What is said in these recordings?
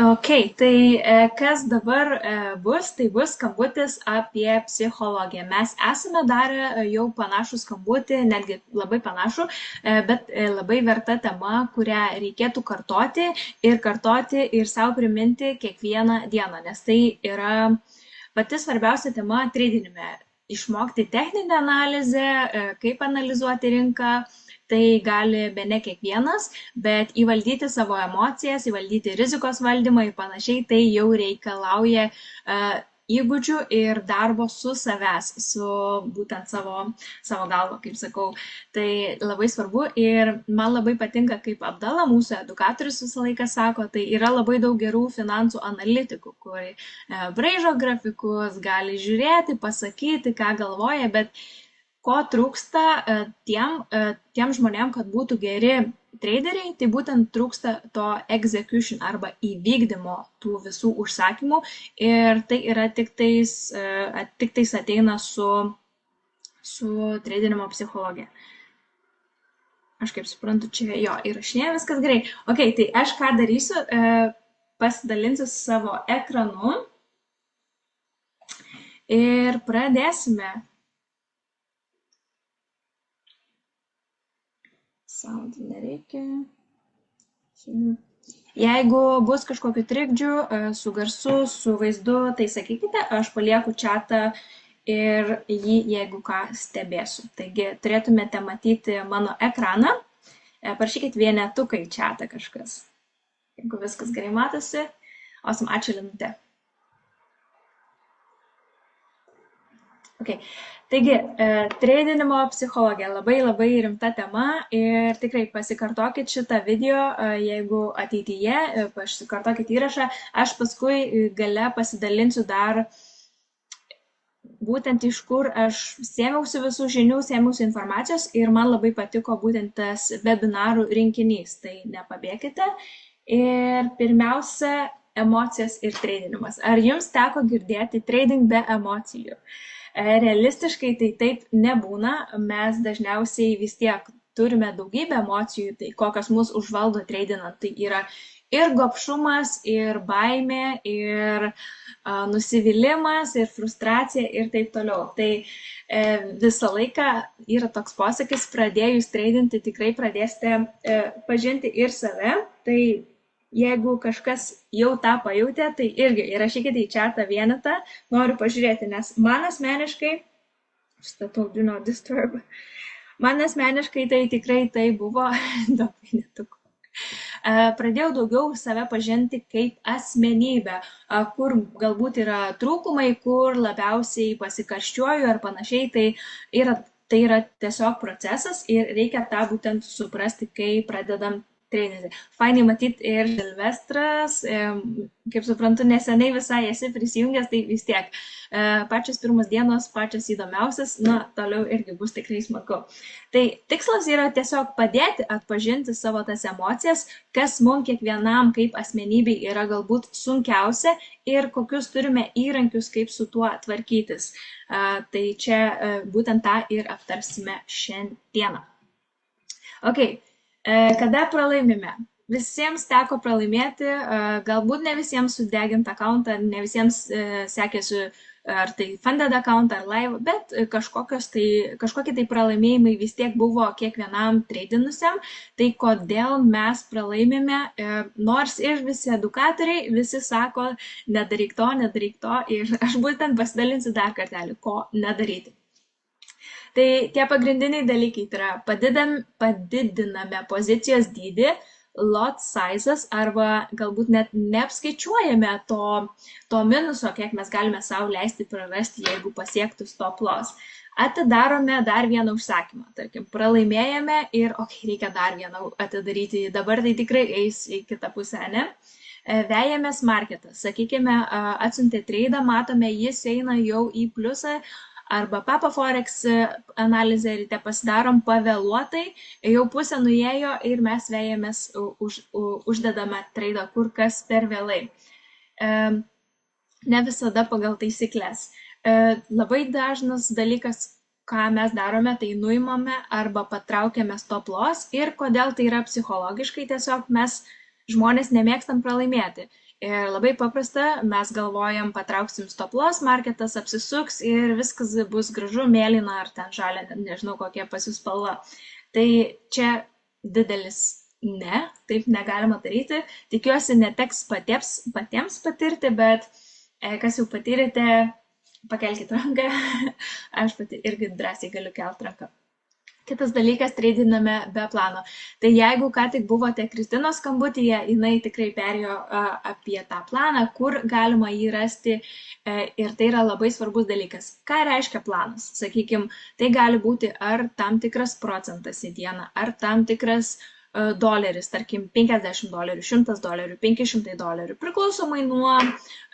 Ok, tai kas dabar bus, tai bus skambutis apie psichologiją. Mes esame darę jau panašų skambutį, netgi labai panašų, bet labai verta tema, kurią reikėtų kartoti ir savo priminti kiekvieną dieną, nes tai yra pati svarbiausia tema tradinime. Išmokti techninę analizę, kaip analizuoti rinką. Tai gali bene kiekvienas, bet įvaldyti savo emocijas, įvaldyti rizikos valdymą ir panašiai, tai jau reikalauja įgūdžių ir darbo su savęs, su būtent savo galva, kaip sakau. Tai labai svarbu ir man labai patinka, kaip Abdala, mūsų edukatorius visą laiką sako, tai yra labai daug gerų finansų analitikų, kurie braižo grafikus, gali žiūrėti, pasakyti, ką galvoja, bet ko trūksta tiem žmonėm, kad būtų geri traderiai, tai būtent trūksta to execution arba įvykdymo tų visų užsakymų ir tai yra tik tais ateina su tradinimo psichologija. Aš kaip suprantu, čia jo įrašinėja viskas gerai. Ok, tai aš ką darysiu, pasidalinsiu savo ekranu ir pradėsime. Sound nereikia. Jeigu bus kažkokių trikdžių su garsu, su vaizdu, tai sakykite, aš palieku chatą ir jį, jeigu ką, stebėsiu. Taigi turėtumėte matyti mano ekraną. Parašykit vienetuką į chatą kažkas. Jeigu viskas gerai matosi. Awesome, ačiū Linute. Okay. Taigi, tradinimo psichologija labai rimta tema ir tikrai pasikartokit šitą video, jeigu ateityje, pasikartokit įrašą, aš paskui gale pasidalinsiu dar būtent iš kur aš sėmiausi visų žinių, sėmiausi informacijos ir man labai patiko būtent tas webinarų rinkinys, tai nepabėkite. Ir pirmiausia, emocijos ir tradinimas. Ar jums teko girdėti trading be emocijų? Realistiškai tai taip nebūna, mes dažniausiai vis tiek turime daugybę emocijų, tai kokios mus užvaldo tradinant, tai yra ir gobšumas, ir baimė, ir nusivylimas, ir frustracija ir taip toliau. Tai visą laiką yra toks posakis, pradėjus tradinti tikrai pradėsite pažinti ir save, tai jeigu kažkas jau tą pajutė, tai irgi įrašykite į chatą vienetą, noriu pažiūrėti, nes man asmeniškai, statau do not disturb, man asmeniškai tai tikrai tai buvo daug vienetukų. Pradėjau daugiau save pažinti kaip asmenybę, kur galbūt yra trūkumai, kur labiausiai pasikarščiuoju ar panašiai, tai yra tiesiog procesas ir reikia tą būtent suprasti, kai pradedam tradinti. Fainai matyti ir Silvestras, kaip suprantu, neseniai visai esi prisijungęs, tai vis tiek pačios pirmos dienos, pačios įdomiausias, toliau irgi bus tikrai smagu. Tai tikslas yra tiesiog padėti atpažinti savo tas emocijas, kas mums kiekvienam kaip asmenybei yra galbūt sunkiausia ir kokius turime įrankius, kaip su tuo tvarkytis. Tai čia būtent tą ir aptarsime šiandieną. Ok. Kada pralaimime? Visiems teko pralaimėti, galbūt ne visiems sudegint akauntą, ne visiems sekėsi ar tai funded account ar live, bet kažkokie tai pralaimėjimai vis tiek buvo kiekvienam tradinusiam, tai kodėl mes pralaimime, nors ir visi edukatoriai, visi sako, nedaryk to ir aš būtent pasidalinsiu dar kartelį, ko nedaryti. Tai tie pagrindiniai dalykai yra padidiname pozicijos dydį, lot sizes arba galbūt net neapskaičiuojame to minuso, kiek mes galime savo leisti prarasti, jeigu pasiektų stop loss. Atidarome dar vieną užsakymą, tarkim, pralaimėjame ir reikia dar vieną atidaryti, dabar tai tikrai eis į kitą pusę, ne? Vejamės marketą, sakykime, atsiuntė traidą, matome, jis eina jau į pliusą, arba Papa Forex analizę ryte pasidarom pavėluotai, jau pusę nuėjo ir mes vejamės, uždedame traidą kur kas per vėlai. Ne visada pagal taisyklės. Labai dažnas dalykas, ką mes darome, tai nuimame arba patraukiame stop loss ir kodėl tai yra psichologiškai, tiesiog mes žmonės nemėgstam pralaimėti. Ir labai paprasta, mes galvojam, patrauksim stop loss, marketas apsisuks ir viskas bus gražu, mėlyna ar ten žalia, nežinau kokia pas jūs spalva. Tai čia didelis ne, taip negalima daryti. Tikiuosi, neteks patiems patirti, bet kas jau patyrėte, pakelkite ranką. Aš pati irgi drąsiai galiu kelti ranką. Kitas dalykas, treidiname be plano. Tai jeigu ką tik buvote Kristinos skambutyje, jinai tikrai perėjo apie tą planą, kur galima jį rasti ir tai yra labai svarbus dalykas. Ką reiškia planas? Sakykime, tai gali būti ar tam tikras procentas į dieną, ar tam tikras doleris, tarkim $50, $100, $500, priklausomai nuo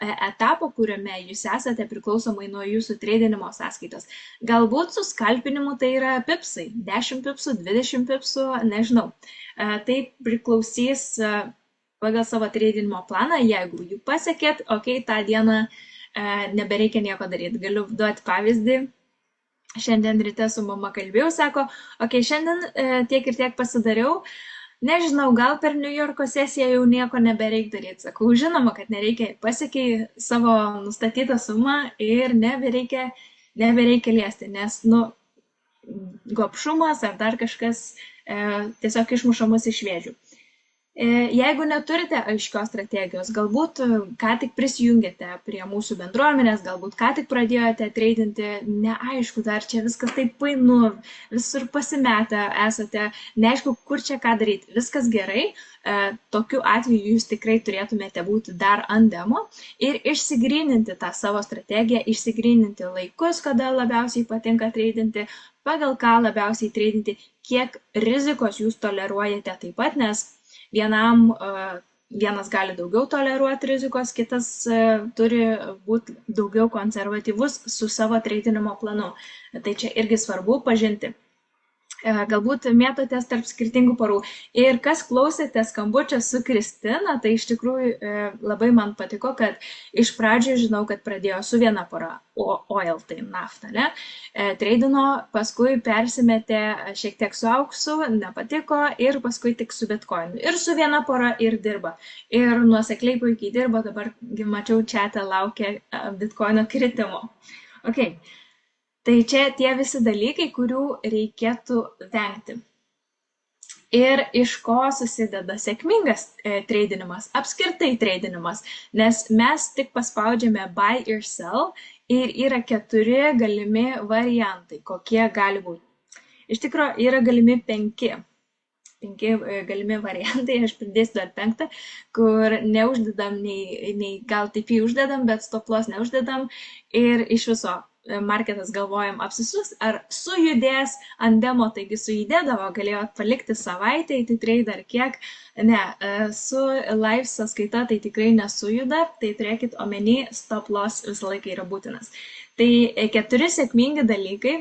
etapo, kuriame jūs esate, priklausomai nuo jūsų treidinimo sąskaitos. Galbūt su skalpinimu tai yra pipsai, 10 pipsų, 20 pipsų, nežinau. Tai priklausys pagal savo treidinimo planą, jeigu jų pasiekėt, tą dieną nebereikia nieko daryti. Galiu duoti pavyzdį. Šiandien ryte su mama kalbėjau, sako, šiandien tiek ir tiek pasidariau, nežinau, gal per New Yorko sesiją jau nieko nebereik daryti. Sakau, žinoma, kad nereikia, pasiekiai savo nustatytą sumą ir nebereikia liesti, nes, gobšumas ar dar kažkas tiesiog išmuša mus iš vėžių. Jeigu neturite aiškios strategijos, galbūt ką tik prisijungėte prie mūsų bendruomenės, galbūt ką tik pradėjote treidinti, neaišku, dar čia viskas taip painu, visur pasimetę esate, neaišku, kur čia ką daryti, viskas gerai, tokiu atveju jūs tikrai turėtumėte būti dar ant demo ir išsigryninti tą savo strategiją, išsigryninti laikus, kada labiausiai patinka treidinti, pagal ką labiausiai treidinti, kiek rizikos jūs toleruojate taip pat, nes vienas gali daugiau toleruoti rizikos, kitas turi būti daugiau konservatyvus su savo treidinimo planu. Tai čia irgi svarbu pažinti. Galbūt mėtotės tarp skirtingų porų. Ir kas klausėte skambučio su Kristina, tai iš tikrųjų labai man patiko, kad iš pradžių žinau, kad pradėjo su viena pora, oil, tai nafta, ne? Treidino, paskui persimetė šiek tiek su auksu, nepatiko ir paskui tik su bitcoinu. Ir su viena pora ir dirba. Ir nuosekliai puikiai dirba, dabar mačiau čiatą laukia bitcoino kritimo. Tai čia tie visi dalykai, kurių reikėtų vengti. Ir iš ko susideda sėkmingas treidinimas, apskritai treidinimas, nes mes tik paspaudžiame buy ir sell ir yra 4 galimi variantai, kokie gali būti. Iš tikrųjų, yra galimi 5 galimi variantai, aš pridėsiu dar 5, kur neuždedam, nei gal taip jį uždedam, bet stop loss neuždedam ir iš viso marketas galvojam apsisus ar sujudės ant demo, taigi sujudėdavo, galėjot palikti savaitę, tai trade ar kiek, ne, su live sąskaita tai tikrai nesujuda, tai turėkit omeny, stop loss visą laiką yra būtinas. Tai 4 sėkmingi dalykai,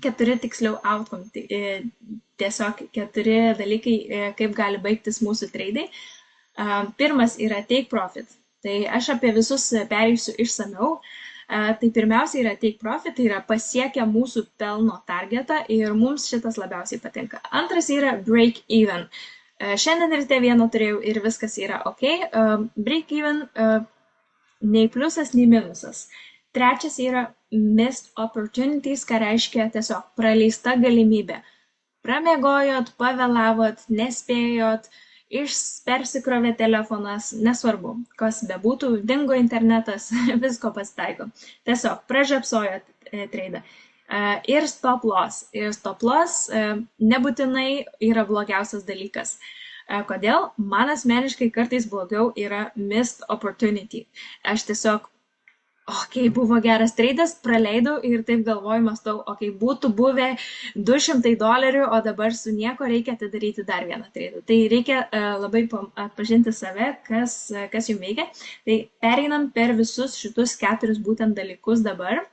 4 tiksliau outcome, tiesiog 4 dalykai, kaip gali baigtis mūsų treidai. Pirmas yra take profit, tai aš apie visus pereisiu išsamiau. Tai pirmiausia yra take profit, tai yra pasiekę mūsų pelno targetą ir mums šitas labiausiai patinka. Antras yra break even. Šiandien ryte vieną turėjau ir viskas yra ok. Break even nei pliusas, nei minusas. Trečias yra missed opportunities, ką reiškia tiesiog praleista galimybė. Pramiegojot, pavėlavot, nespėjot, persikrovė telefonas, nesvarbu, kas bebūtų, dingo internetas, visko pasitaiko. Tiesiog pražiopsojot treidą. Ir stop loss. Ir stop loss nebūtinai yra blogiausias dalykas. Kodėl? Man asmeniškai kartais blogiau yra missed opportunity. Aš tiesiog buvo geras treidas, praleidau ir taip galvoju, mąstau, būtų buvę $200, o dabar su nieko reikia atidaryti dar vieną treidą. Tai reikia labai atpažinti save, kas jums veikia. Tai pereinam per visus šitus 4 būtent dalykus dabar.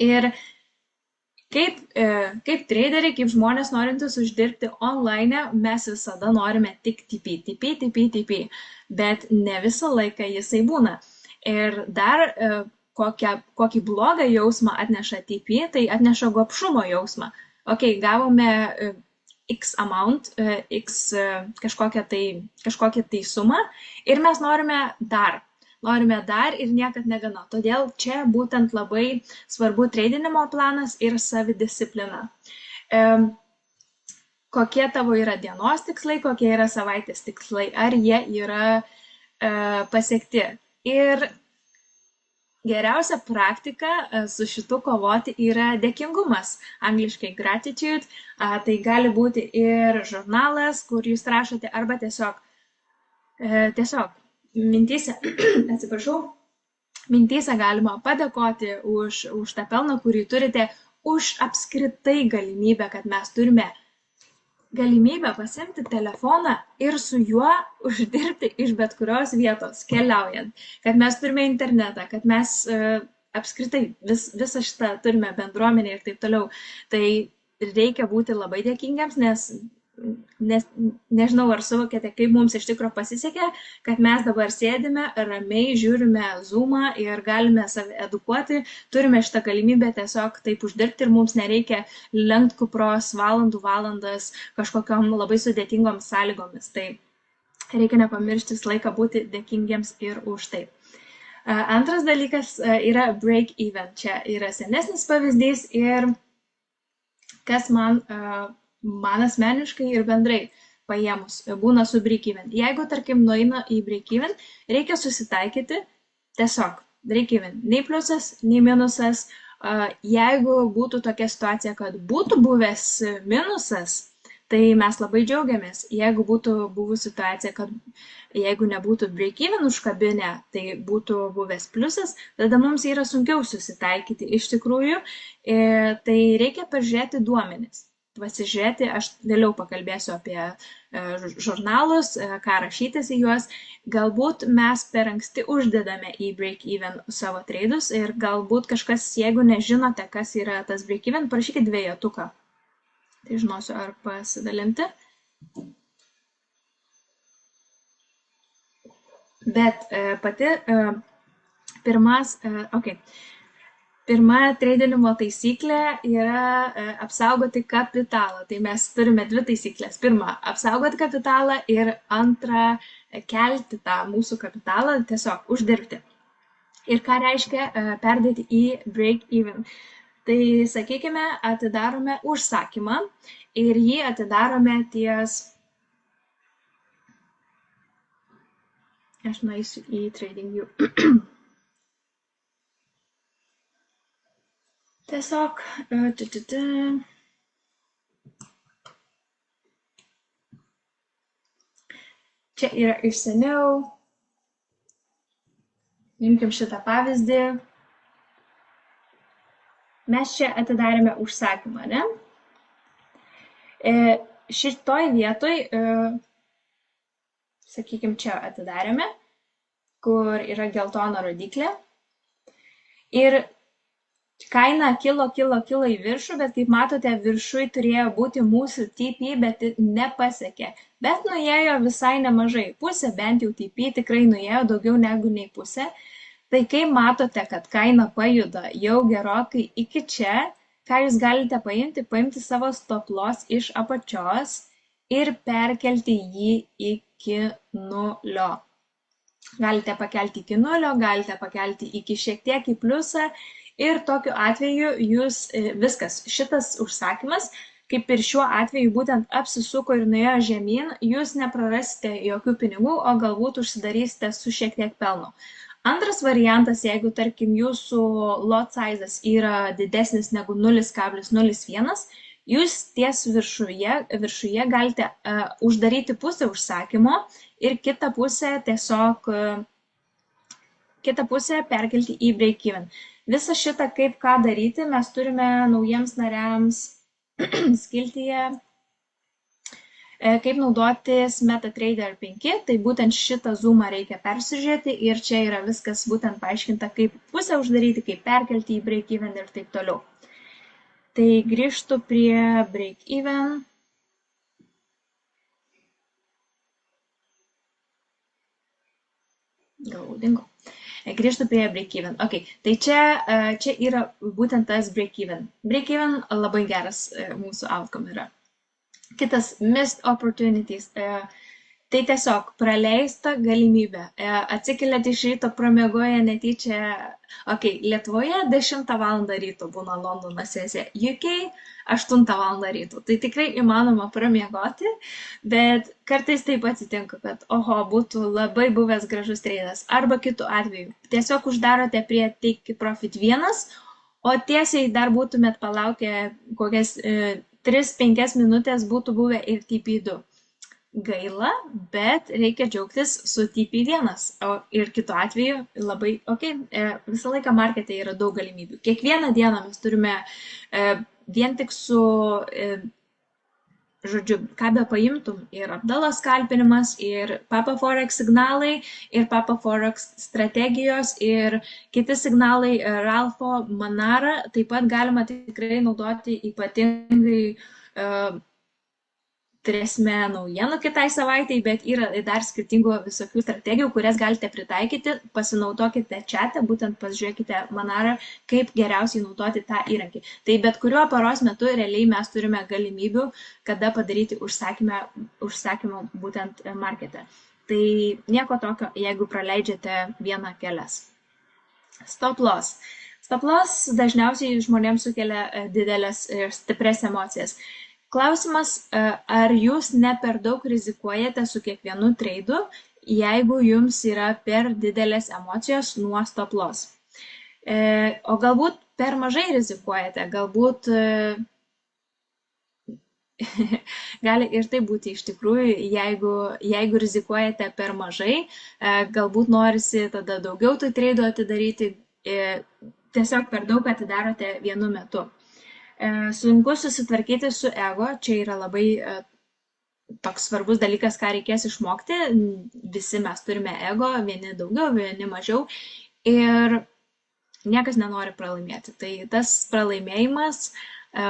Ir kaip traderiai, kaip žmonės norintys uždirbti online, mes visada norime tik TP, bet ne visą laiką jisai būna. Ir dar kokį blogą jausmą atneša TP, tai atneša gobšumo jausmą. Gavome X amount, X kažkokią tai sumą ir mes norime dar ir niekad negana. Todėl čia būtent labai svarbu treidinimo planas ir savidisciplina. Kokie tavo yra dienos tikslai, kokie yra savaitės tikslai, ar jie yra pasiekti. Ir geriausia praktika su šitu kovoti yra dėkingumas, angliškai gratitude. Tai gali būti ir žurnalas, kur jūs rašote, arba tiesiog mintyse, atsiprašau, mintyse galima padėkoti už tą pelną, kurį turite, už apskritai galimybę, kad mes turime galimybę pasimti telefoną ir su juo uždirbti iš bet kurios vietos, keliaujant, kad mes turime internetą, kad mes apskritai visą šitą turime bendruomenę ir taip toliau. Tai reikia būti labai dėkingiams, nes nežinau, ar suvokėte, kaip mums iš tikrųjų pasisekė, kad mes dabar sėdime, ramiai žiūrime Zoomą ir galime save edukuoti, turime šitą galimybę tiesiog taip uždirbti ir mums nereikia lenkt kupros valandas kažkokiom labai sudėtingom sąlygomis. Tai reikia nepamiršti visą laiką būti dėkingiems ir už tai. Antras dalykas yra break even. Čia yra senesnis pavyzdys ir kas man asmeniškai ir bendrai paėmus būna su break-even. Jeigu, tarkim, nueina į break-even, reikia susitaikyti tiesiog break-even. Nei pliusas, nei minusas. Jeigu būtų tokia situacija, kad būtų buvęs minusas, tai mes labai džiaugiamės. Jeigu būtų buvusi situacija, kad jeigu nebūtų break-even užkabinę, tai būtų buvęs pliusas, tada mums yra sunkiau susitaikyti iš tikrųjų. Tai reikia pažiūrėti duomenis. Pasižiūrėti, aš vėliau pakalbėsiu apie žurnalus, ką rašytis į juos. Galbūt mes per anksti uždedame į break-even savo treidus ir galbūt kažkas, jeigu nežinote, kas yra tas break-even, parašykit dvejetuką. Tai žinosiu, ar pasidalinti. Bet pati pirma treidinimo taisyklė yra apsaugoti kapitalą. Tai mes turime dvi taisyklės. Pirma, apsaugoti kapitalą ir antra, kelti tą mūsų kapitalą, tiesiog uždirbti. Ir ką reiškia perdėti į break-even? Tai, sakykime, atidarome užsakymą ir jį atidarome ties... Aš nueisiu į TradingView. Tiesiog, čia yra iš seniau, imkim šitą pavyzdį, mes čia atidarėme užsakymą, ne? Šitoj vietoj, sakykim, čia atidarėme, kur yra geltona rodiklė ir kaina kilo į viršų, bet kaip matote, viršui turėjo būti mūsų TP, bet nepasiekė. Bet nuėjo visai nemažai. Pusė bent jau TP tikrai nuėjo daugiau negu nei pusė. Tai kai matote, kad kaina pajuda jau gerokai iki čia, ką jūs galite paimti savo stop loss iš apačios ir perkelti jį iki 0. Galite pakelti iki 0, galite pakelti iki šiek tiek į pliusą. Ir tokiu atveju jūs viskas, šitas užsakymas, kaip ir šiuo atveju būtent apsisuko ir nuėjo žemyn, jūs neprarasite jokių pinigų, o galbūt užsidarysite su šiek tiek pelno. Antras variantas, jeigu, tarkim, jūsų lot sizas yra didesnis negu 0,01, jūs ties viršuje galite uždaryti pusę užsakymo ir kitą pusę perkelti į break-even. Visą šitą, kaip ką daryti, mes turime naujiems nariams skiltyje, kaip naudotis MetaTrader 5, tai būtent šitą zoomą reikia persižiūrėti ir čia yra viskas būtent paaiškinta, kaip pusę uždaryti, kaip perkelti į break-even ir taip toliau. Tai grįžtu prie break-even. Dingo. Grįžtu prie break-even. Okay. Tai čia yra būtent tas break-even. Break-even labai geras mūsų outcome yra. Kitas missed opportunities. Tai tiesiog praleista galimybė. Atsikeliat iš ryto, pramiegoja netyčia, Lietuvoje 10 val. Ryto būna Londono sesija, UK 8 val. Ryto. Tai tikrai įmanoma pramiegoti, bet kartais taip atsitinka, kad būtų labai buvęs gražus treidas. Arba kitu atveju. Tiesiog uždarote prie Take Profit 1, o tiesiai dar būtumėt palaukę kokias 3-5 minutės būtų buvę ir TP2. Gaila, bet reikia džiaugtis su TP1. Ir kitu atveju labai, visą laiką markete yra daug galimybių. Kiekvieną dieną mes turime vien tik su, ką be paimtum, ir Abdalos skalpinimas, ir Papa Forex signalai, ir Papa Forex strategijos, ir kiti signalai Ralpho Manara, taip pat galima tikrai naudoti ypatingai turėsime naujienų kitai savaitai, bet yra dar skirtingų visokių strategijų, kurias galite pritaikyti. Pasinaudokite chat'e, būtent pasižiūrėkite Manara, kaip geriausiai naudoti tą įrankį. Tai bet kuriuo paros metu realiai mes turime galimybių, kada padaryti užsakymą būtent markete. Tai nieko tokio, jeigu praleidžiate vieną kelias. Stop loss. Stop loss dažniausiai žmonėms sukelia didelės ir stipres emocijas. Klausimas, ar jūs ne per daug rizikuojate su kiekvienu treidu, jeigu jums yra per didelės emocijos nuo stop loss. O galbūt per mažai rizikuojate, galbūt gali ir tai būti iš tikrųjų, jeigu rizikuojate per mažai, galbūt norisi tada daugiau tų treidų atidaryti, tiesiog per daug atidarote vienu metu. Sunku susitvarkyti su ego, čia yra labai toks svarbus dalykas, ką reikės išmokti. Visi mes turime ego, vieni daugiau, vieni mažiau, ir niekas nenori pralaimėti. Tai tas pralaimėjimas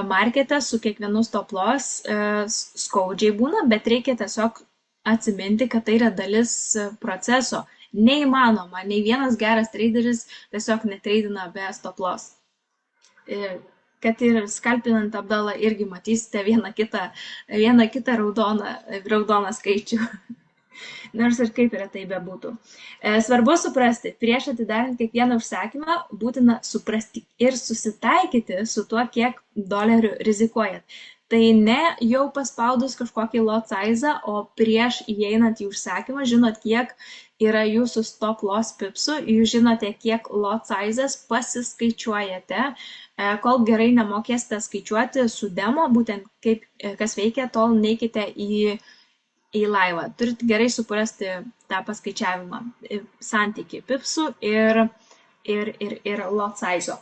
markete su kiekvienu stop loss skaudžiai būna, bet reikia tiesiog atsiminti, kad tai yra dalis proceso. Neįmanoma, nei vienas geras traderis tiesiog netreidina be stop loss. Kad ir skalpinant Abdalą irgi matysite vieną kitą raudoną skaičių. Nors ir kaip yra tai bebūtų. Svarbu suprasti, prieš atidarant kiekvieną užsakymą būtina suprasti ir susitaikyti su tuo, kiek dolerių rizikuojat. Tai ne jau paspaudus kažkokį lot size, o prieš įeinant į užsakymą žinot, kiek yra jūsų stop loss pipsų, jūs žinote, kiek lot sizes pasiskaičiuojate. Kol gerai nemokėsite skaičiuoti su demo, būtent kaip kas veikia, tol neikite į laivą. Turit gerai suprasti tą paskaičiavimą, santykį pipsų ir lot size'o.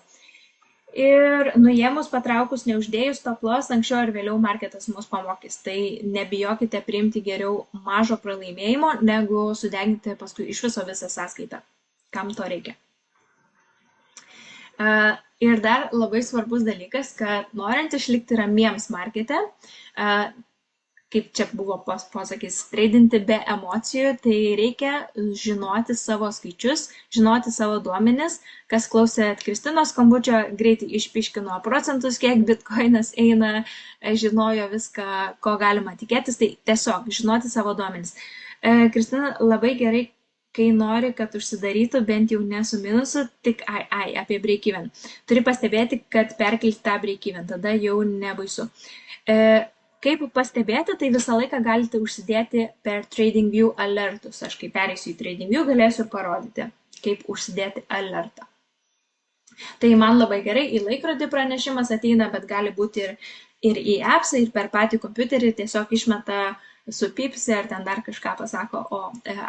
Ir nuėmus, patraukus, neuždėjus stop loss, anksčiau ar vėliau marketas mus pamokys. Tai nebijokite priimti geriau mažo pralaimėjimo, negu sudeginti paskui iš viso visą sąskaitą. Kam to reikia? Ir dar labai svarbus dalykas, kad norint išlikti ramiems markete, kaip čia buvo posakis, treidinti be emocijų, tai reikia žinoti savo skaičius, žinoti savo duomenis. Kas klausė Kristinos skambučio, greitai išpiškino procentus, kiek bitkoinas eina, žinojo viską, ko galima tikėtis, tai tiesiog žinoti savo duomenis. Kristina labai gerai, kai nori, kad užsidarytų bent jau ne su minusu, tik apie break-even. Turi pastebėti, kad perkelti tą break-even, tada jau nebaisu. Kaip pastebėti, tai visą laiką galite užsidėti per TradingView alertus. Aš kai pereisiu į TradingView, galėsiu parodyti, kaip užsidėti alertą. Tai man labai gerai į laikrodį pranešimas ateina, bet gali būti ir į appsą, ir per patį kompiuterį tiesiog išmeta su pipsi, ar ten dar kažką pasako,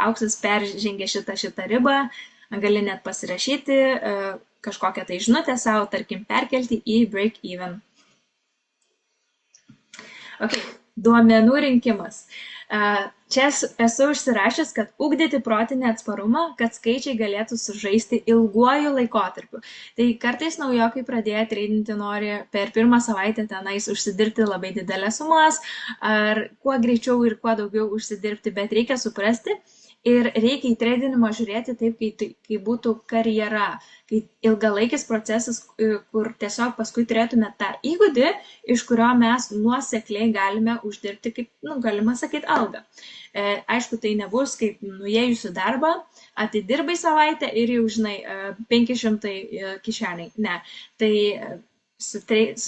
auksas peržengė šitą ribą, gali net pasirašyti kažkokią tai žinutę savo, tarkim, perkelti į break-even. Duomenų rinkimas. Čia esu užsirašęs, kad ugdyti protinį atsparumą, kad skaičiai galėtų sužaisti ilguoju laikotarpiu. Tai kartais naujokai pradėję treidinti nori per pirmą savaitę tenais užsidirbti labai didelės sumas, ar kuo greičiau ir kuo daugiau užsidirbti, bet reikia suprasti, Ir reikia į tradinimą žiūrėti taip, kai būtų karjera, kai ilgalaikis procesas, kur tiesiog paskui turėtume tą įgūdį, iš kurio mes nuosekliai galime uždirbti, kaip, galima sakyti, algą. Aišku, tai nebus kaip nuėjusių darbą, atidirbai savaitę ir jau, žinai, 500 kišeniai. Ne, tai su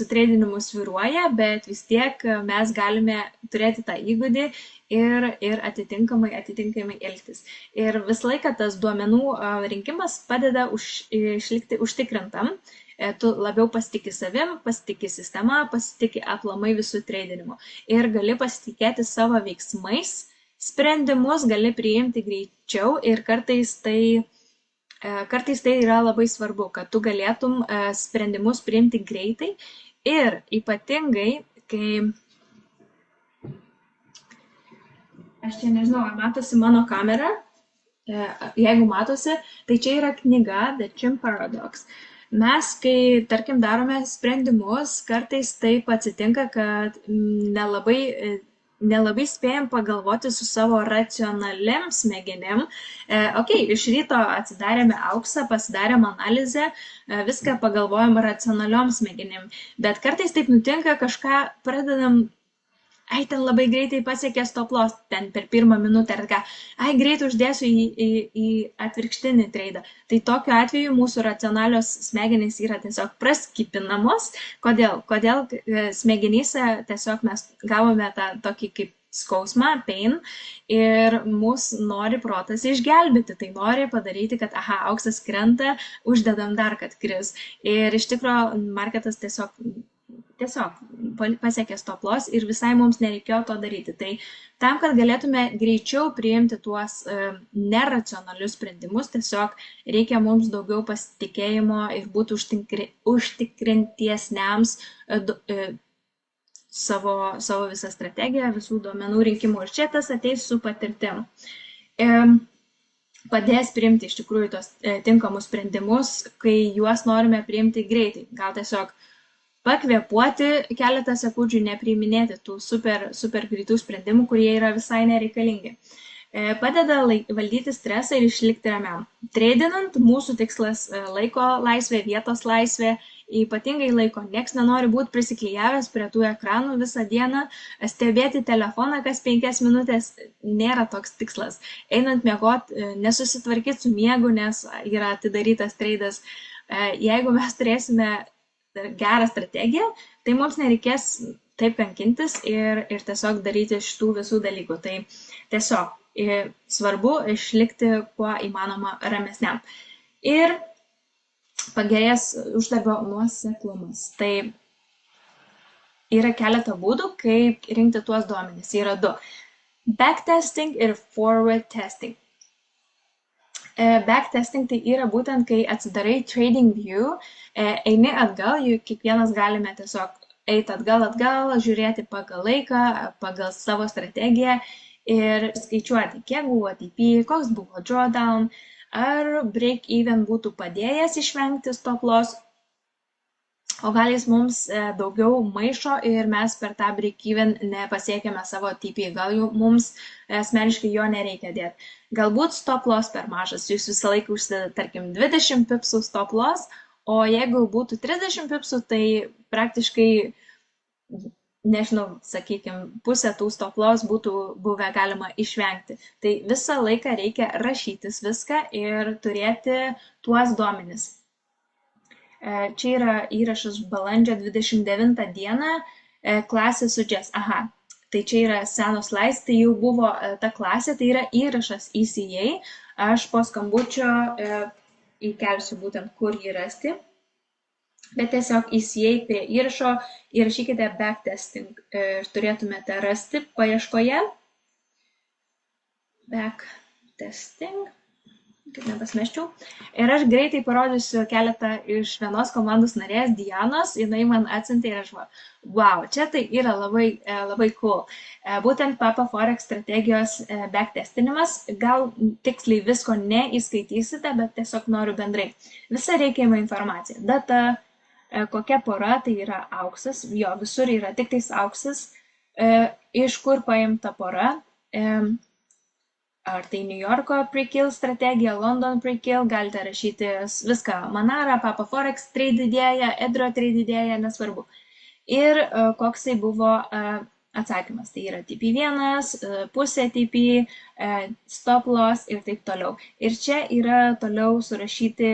tradinimu sviruoja, bet vis tiek mes galime turėti tą įgūdį ir atitinkamai elgtis. Ir visą laiką tas duomenų rinkimas padeda išlikti užtikrintam. Tu labiau pasitikė savim, pasitikė sistema, pasitikė aplamai visų tradinimu. Ir gali pasitikėti savo veiksmais, sprendimus gali priimti greičiau ir kartais tai yra labai svarbu, kad tu galėtum sprendimus priimti greitai ir ypatingai, kai aš čia nežinau, ar matosi mano kamera, jeigu matosi, tai čia yra knyga The Chimp Paradox. Mes, kai, tarkim, darome sprendimus, kartais taip atsitinka, kad nelabai spėjom pagalvoti su savo racionaliam smegenim. Iš ryto atsidarėme auksą, pasidarėm analizę, viską pagalvojom racionaliom smegenim. Bet kartais taip nutinka, kažką pradedam, ten labai greitai pasiekė stop loss, ten per pirmą minutę ar ką, greit uždėsiu į atvirkštinį treidą. Tai tokiu atveju mūsų racionalios smegenys yra tiesiog praskipinamos. Kodėl? Kodėl smegenyse tiesiog mes gavome tą tokį kaip skausmą, pain, ir mus nori protas išgelbėti. Tai nori padaryti, kad auksas krenta, uždedam dar, kad kris. Ir iš tikrųjų marketas tiesiog pasiekė stop loss ir visai mums nereikėjo to daryti. Tai tam, kad galėtume greičiau priimti tuos neracionalius sprendimus, tiesiog reikia mums daugiau pasitikėjimo ir būti užtikrintiesniams savo visą strategiją, visų duomenų rinkimų. Ir čia tas ateis su patirtim. Padės priimti iš tikrųjų tos tinkamus sprendimus, kai juos norime priimti greitai. Gal tiesiog pakvėpuoti keletą sekundžių, nepriiminėti tų super greitų sprendimų, kurie yra visai nereikalingi. Padeda valdyti stresą ir išlikti ramiam. Tradinant mūsų tikslas laiko laisvė, vietos laisvė, ypatingai laiko. Nieks nenori būti prisiklijavęs prie tų ekranų visą dieną, stebėti telefoną kas 5 minutės nėra toks tikslas. Einant miegoti, nesusitvarkyti su miegu, nes yra atidarytas treidas. Jeigu mes turėsime gerą strategiją, tai mums nereikės taip kankintis ir tiesiog daryti šitų visų dalykų. Tai tiesiog svarbu išlikti kuo įmanoma ramesniam. Ir pagerės uždarbio nuoseklumas. Tai yra keletą būdų, kaip rinkti tuos duomenis. Yra 2. Backtesting ir forward testing. Backtesting tai yra būtent, kai atsidarai TradingView, eini atgal, kiekvienas galime tiesiog eiti atgal, žiūrėti pagal laiką, pagal savo strategiją ir skaičiuoti, kiek buvo TP, koks buvo drawdown, ar break even būtų padėjęs išvengti stop loss, o gal jis mums daugiau maišo ir mes per tą break even nepasiekėme savo TP, gal mums asmeniškai jo nereikia dėti. Galbūt stop loss per mažas, jūs visą laiką užsidedat, tarkim, 20 pipsų stop loss, o jeigu būtų 30 pipsų, tai praktiškai, nežinau, sakykime, pusę tų stop loss būtų buvę galima išvengti. Tai visą laiką reikia rašytis viską ir turėti tuos duomenis. Čia yra įrašas balandžio 29 dieną, klasė suggest. Tai čia yra senos slides, tai jau buvo ta klasė, tai yra įrašas ECA. Aš po skambučio įkelsiu būtent, kur jį rasti. Bet tiesiog ECA prie įrašo įrašykite backtesting ir turėtumėte rasti paieškoje. Backtesting. Kaip nepasmeščiau. Ir aš greitai parodysiu keletą iš vienos komandos narės, Dianos, jinai man atsiuntė ir aš wow, čia tai yra labai cool. Būtent Papa Forex strategijos backtestinimas, gal tiksliai visko neįskaitysite, bet tiesiog noriu bendrai. Visa reikiama informacija, data, kokia pora, tai yra auksas, jo visur yra tik tais auksas, iš kur paimta pora, ar tai New Yorko pre-kill strategija, London pre-kill, galite rašyti viską, Manara, Papa Forex trade idėja, Edro trade idėja, nesvarbu. Ir koksai buvo atsakymas. Tai yra TP1, pusė TP, stop loss ir taip toliau. Ir čia yra toliau surašyti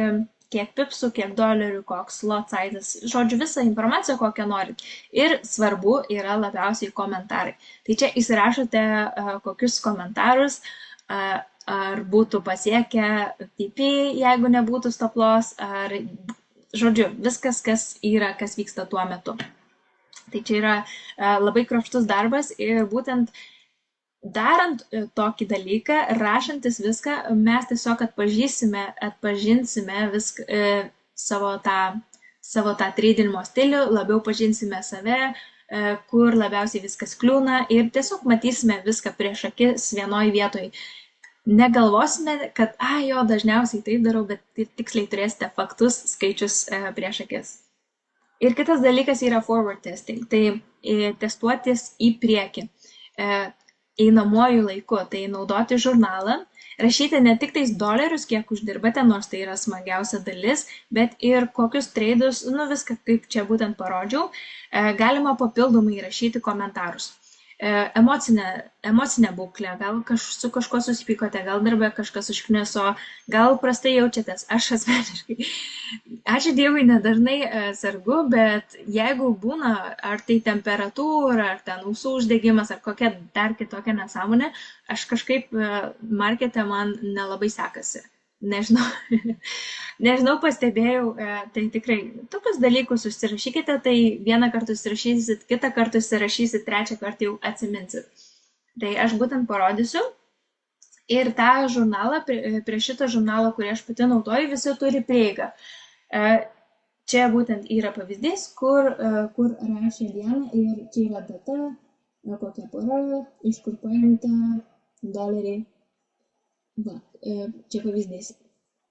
kiek pipsų, kiek dolerių, koks lot sizas, žodžiu, visą informaciją, kokią norit. Ir svarbu yra labiausiai komentarai. Tai čia įsirašote kokius komentarus, ar būtų pasiekę TP, jeigu nebūtų stop loss, ar, žodžiu, viskas, kas vyksta tuo metu. Tai čia yra labai kruopštus darbas ir būtent darant tokį dalyką, rašantis viską, mes tiesiog atpažinsime savo tą tradinimo stilių, labiau pažinsime save, kur labiausiai viskas kliūna ir tiesiog matysime viską prieš akis vienoj vietoj. Negalvosime, kad, jo, dažniausiai taip darau, bet tiksliai turėsite faktus, skaičius prieš akis. Ir kitas dalykas yra forward testing, tai testuotis į priekį, einamuoju laiku, tai naudoti žurnalą, rašyti ne tik tais dolerius, kiek uždirbate, nors tai yra smagiausia dalis, bet ir kokius treidus, viską kaip čia būtent parodžiau, galima papildomai rašyti komentarus. Emocinė būklė, gal su kažkuo susipykote, gal darbe kažkas užkniso, gal prastai jaučiatės, aš asmeniškai. Ačiū Dievui, nedažnai sergu, bet jeigu būna ar tai temperatūra, ar ten ausų uždegimas, ar kokia dar kitokia nesąmonė, aš kažkaip markete man nelabai sekasi. Nežinau, pastebėjau, tai tikrai tokius dalykus užsirašykite, tai vieną kartą užsirašysit, kitą kartą užsirašysit, trečią kartą jau atsiminsit. Tai aš būtent parodysiu ir tą žurnalą, prie šito žurnalo, kurį aš pati naudoju, visi turi prieigą. Čia būtent yra pavyzdys, kur rašė dieną ir čia yra data, kokia pora, iš kur paimta doleriai. Va, čia pavyzdys.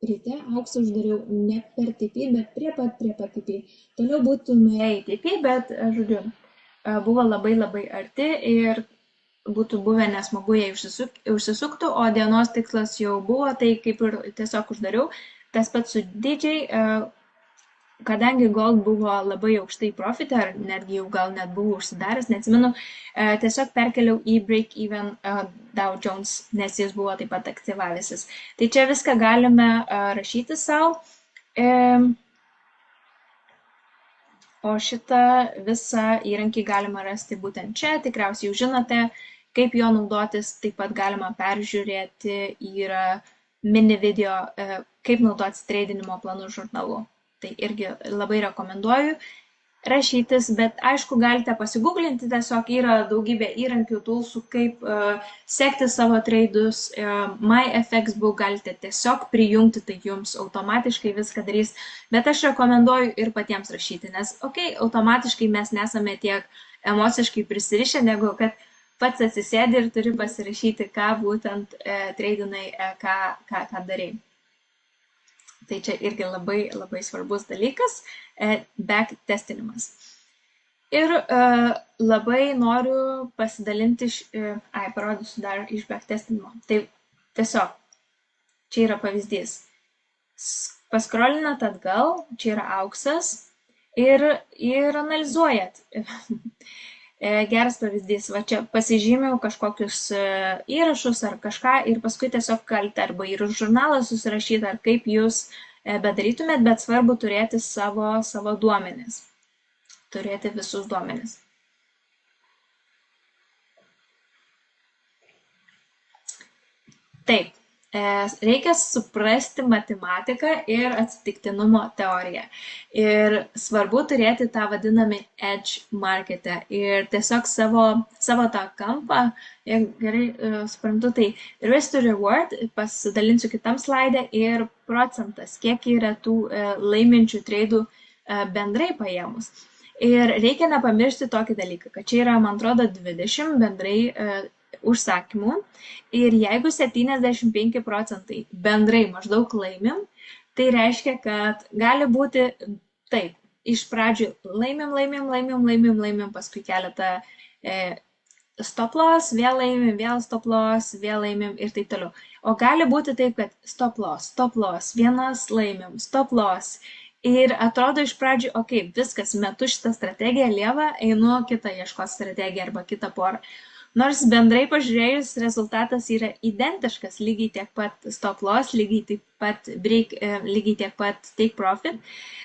Ryte auksą uždariau ne per TP, bet prie pat TP. Toliau būtų nuėję į TP, bet, žodžiu, buvo labai labai arti ir būtų buvę nesmagu, jei užsisuktų, o dienos tikslas jau buvo, tai kaip ir tiesiog uždariau. Tas pats su DJ, kadangi gold buvo labai aukštai profite, ar netgi jau gal net buvo užsidaręs, neatsimenu, tiesiog perkeliau į break-even Dow Jones, nes jis buvo taip pat aktyvavęsis. Tai čia viską galime rašyti savo. O šitą visą įrankį galima rasti būtent čia, tikriausiai jau žinote, kaip jo naudotis, taip pat galima peržiūrėti, yra mini video, kaip naudotis tradinimo planų žurnalu. Tai irgi labai rekomenduoju rašytis, bet aišku, galite pasigūglinti, tiesiog yra daugybė įrankių, toolsų, kaip sekti savo treidus, MyFXBook galite tiesiog prijungti, tai jums automatiškai viską darys, bet aš rekomenduoju ir patiems rašyti, nes, automatiškai mes nesame tiek emociškai prisirišę, negu kad pats atsisėdi ir turi pasirašyti, ką būtent treidinai, ką darai. Tai čia irgi labai, labai svarbus dalykas, backtestinimas. Ir labai noriu pasidalinti, parodysiu dar iš backtestinimo. Tai tiesiog, čia yra pavyzdys. Paskrolinat atgal, čia yra auksas ir analizuojat. Geras pavyzdys, va čia pasižymiau kažkokius įrašus ar kažką ir paskui tiesiog galite arba į žurnalą susirašyti, ar kaip jūs bedarytumėt, bet svarbu turėti savo duomenis, turėti visus duomenis. Taip, reikia suprasti matematiką ir atsitiktinumo teoriją. Ir svarbu turėti tą vadinamą edge marketą ir tiesiog savo tą kampą, jeigu gerai suprantu, tai risk to reward, pasidalinsiu kitam slaidę, ir procentas, kiek yra tų laiminčių treidų bendrai paėmus. Ir reikia nepamiršti tokį dalyką, kad čia yra, man atrodo, 20 bendrai užsakymų ir jeigu 75% bendrai maždaug laimim, tai reiškia, kad gali būti taip, iš pradžių laimim, paskui keletą stop loss, vėl laimim, vėl stop loss, vėl laimim ir taip toliau. O gali būti taip, kad stop loss, vienas laimim, stop loss. Ir atrodo iš pradžių, okei, viskas, metu šitą strategiją lievą, einu kitą ieškoti strategiją arba kitą porą. Nors bendrai pažiūrėjus, rezultatas yra identiškas, lygiai tiek pat stop loss, lygiai taip pat break, lygiai tiek pat take profit,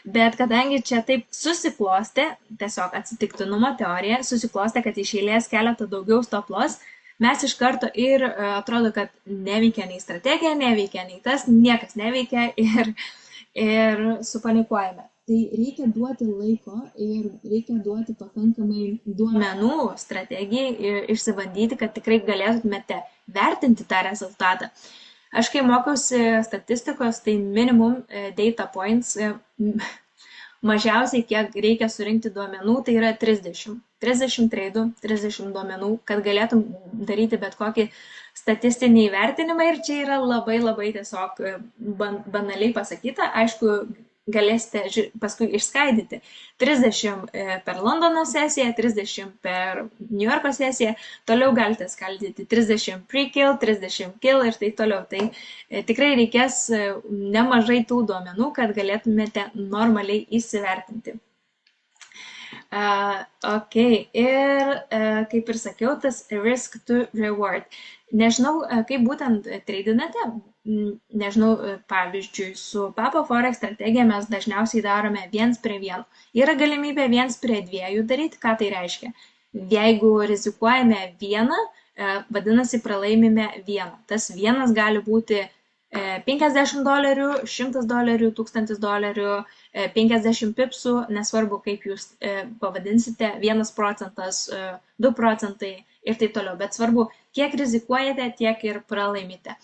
bet kadangi čia taip susiklostė, tiesiog atsitiktinumo teorija, susiklostė, kad iš eilės keletą daugiau stop loss, mes iš karto ir atrodo, kad neveikia nei strategija, neveikia nei tas, niekas neveikia ir supanikuojame. Tai reikia duoti laiko ir reikia duoti pakankamai duomenų strategijai išsibandyti, kad tikrai galėtumėte vertinti tą rezultatą. Aš kai mokiausi statistikos, tai minimum data points, mažiausiai kiek reikia surinkti duomenų, tai yra 30. 30 treidų, 30 duomenų, kad galėtum daryti bet kokį statistinį įvertinimą ir čia yra labai tiesiog banaliai pasakyta. Aišku, galėsite paskui išskaidyti 30 per Londono sesiją, 30 per New Yorko sesiją, toliau galite skaldyti 30 pre-kill, 30 kill ir taip toliau. Tai tikrai reikės nemažai tų duomenų, kad galėtumėte normaliai įsivertinti. Ok, ir kaip ir sakiau, tas risk to reward. Nežinau, kaip būtent treidinate, nežinau, pavyzdžiui, su Papo Forex strategija mes dažniausiai darome 1:1. Yra galimybė 1:2 daryti, ką tai reiškia. Jeigu rizikuojame vieną, vadinasi, pralaimime vieną. Tas vienas gali būti $50, $100, $1000, 50 pipsų, nesvarbu, kaip jūs pavadinsite, 1%, 2% ir taip toliau. Bet svarbu, kiek rizikuojate, tiek ir pralaimite.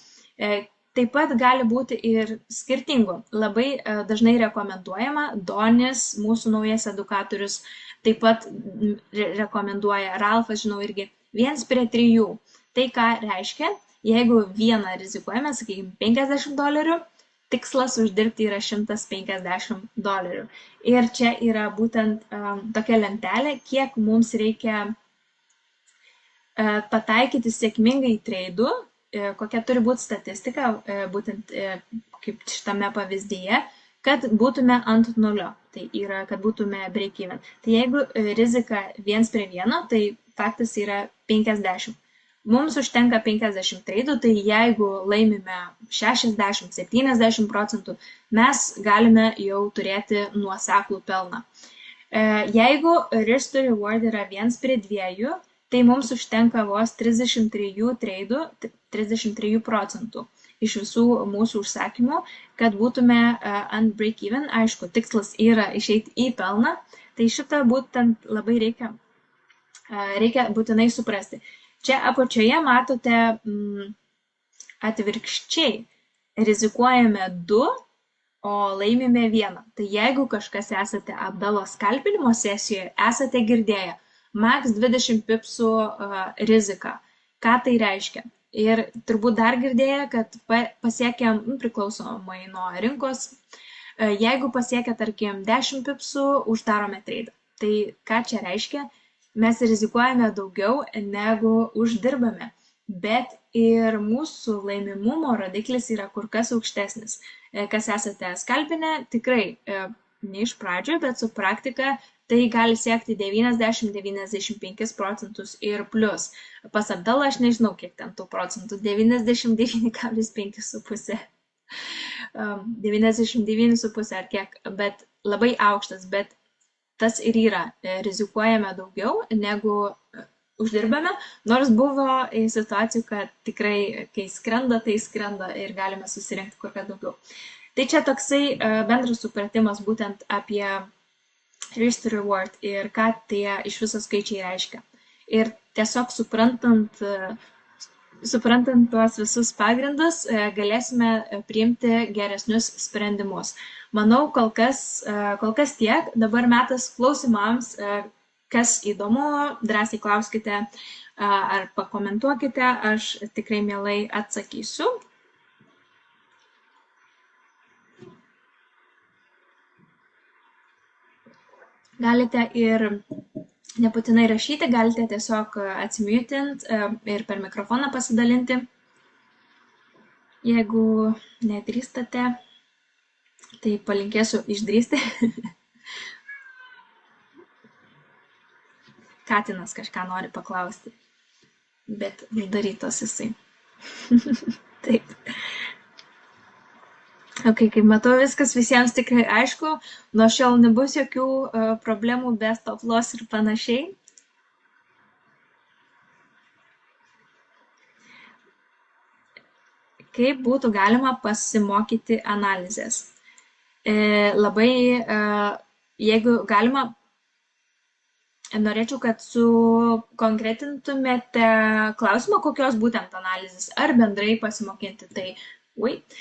Taip pat gali būti ir skirtingų. Labai dažnai rekomenduojama, Donis, mūsų naujas edukatorius, taip pat rekomenduoja, Ralfas, žinau irgi, 1:3. Tai ką reiškia? Jeigu vieną rizikuojame, sakykime, $50, tikslas uždirbti yra $150. Ir čia yra būtent tokia lentelė, kiek mums reikia pataikyti sėkmingai treidų, kokia turi būti statistika, būtent kaip šitame pavyzdyje, kad būtume ant nulio, tai yra, kad būtume break-even. Tai jeigu rizika 1:1, tai faktas yra 50. Mums užtenka 50 treidų, tai jeigu laimime 60–70%, mes galime jau turėti nuoseklų pelną. Jeigu risk to reward yra 1:2, tai mums užtenka vos 33 treidų, 33% iš visų mūsų užsakymų, kad būtume ant break-even. Aišku, tikslas yra išeiti į pelną, tai šitą būtent labai reikia būtinai suprasti. Čia apačioje matote atvirkščiai, rizikuojame 2, o laimime 1. Tai jeigu kažkas esate Abdalos skalpinimo sesijoje, esate girdėję max 20 pipsų riziką. Ką tai reiškia? Ir turbūt dar girdėję, kad pasiekėm, priklausomai nuo rinkos, jeigu pasiekia, tarkim, 10 pipsų, uždarome treidą. Tai ką čia reiškia? Mes rizikuojame daugiau negu uždirbame, bet ir mūsų laimimumo rodiklis yra kur kas aukštesnis. Kas esate skalpinę, tikrai ne iš pradžių, bet su praktika tai gali siekti 90–95% ir plus. Pas Abdalą aš nežinau, kiek ten tų procentų, 99,5,5. 99,5 ar kiek, bet labai aukštas, bet tas ir yra, rizikuojame daugiau negu uždirbame, nors buvo situacijų, kad tikrai, kai skrenda, tai skrenda ir galime susirinkti kur kas daugiau. Tai čia toksai bendras supratimas būtent apie risk to reward ir ką tie iš viso skaičiai reiškia. Ir tiesiog suprantant tuos visus pagrindus, galėsime priimti geresnius sprendimus. Manau, kol kas tiek. Dabar metas klausimams. Kas įdomu, drąsiai klauskite ar pakomentuokite, aš tikrai mielai atsakysiu. Galite ir Nebūtinai rašyti, galite tiesiog atsimutint ir per mikrofoną pasidalinti. Jeigu nedrįstate, tai palinkėsiu išdrįsti. Katinas kažką nori paklausti, bet uždarytas jisai. Taip. Ok, kaip matau, viskas visiems tikrai aišku, nuo šiol nebus jokių problemų be stop loss ir panašiai. Kaip būtų galima pasimokyti analizės? Labai, jeigu galima, norėčiau, kad sukonkretintumėte klausimą, kokios būtent analizės, ar bendrai pasimokinti. Tai